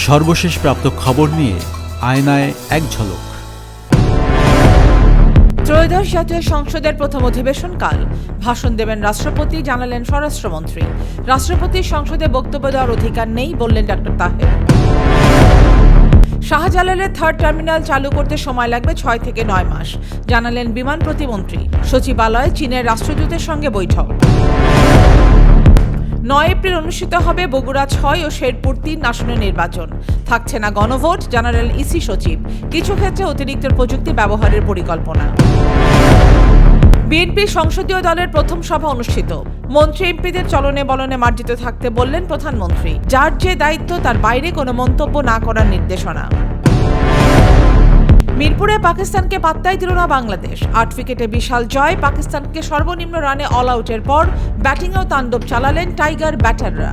সর্বশেষ প্রাপ্ত খবর নিয়ে আয়নায় এক ঝলক। ত্রয়োদশ জাতীয় সংসদের প্রথম অধিবেশন কাল। ভাষণ দেবেন রাষ্ট্রপতি, জানালেন স্বরাষ্ট্রমন্ত্রী। রাষ্ট্রপতির সংসদে বক্তব্য দেওয়ার অধিকার নেই, বললেন ডক্টর তাহের। শাহজালালের থার্ড টার্মিনাল চালু করতে সময় লাগবে 6 থেকে 9 মাস, জানালেন বিমান প্রতিমন্ত্রী। সচিবালয়ে চীনের রাষ্ট্রদূতের সঙ্গে বৈঠক। 9 এপ্রিল অনুষ্ঠিত হবে বগুড়া 6 ও শেরপুর 3 আসনে নির্বাচন। থাকছে না গণভোট, জানালেন ইসি সচিব। কিছু ক্ষেত্রে অতিরিক্ত প্রযুক্তি ব্যবহারের পরিকল্পনা। বিএনপির সংসদীয় দলের প্রথম সভা অনুষ্ঠিত। মন্ত্রী এমপিদের চলনে বলনে মার্জিত থাকতে বললেন প্রধানমন্ত্রী। যার যে দায়িত্ব তার বাইরে কোনো মন্তব্য না করার নির্দেশনা। মিরপুরে পাকিস্তানকে পাত্তাই দিল না বাংলাদেশ। 8 উইকেটে বিশাল জয়। পাকিস্তানকে সর্বনিম্ন রানে অল আউটের পর ব্যাটিংয়েও তাণ্ডব চালালেন টাইগার ব্যাটাররা।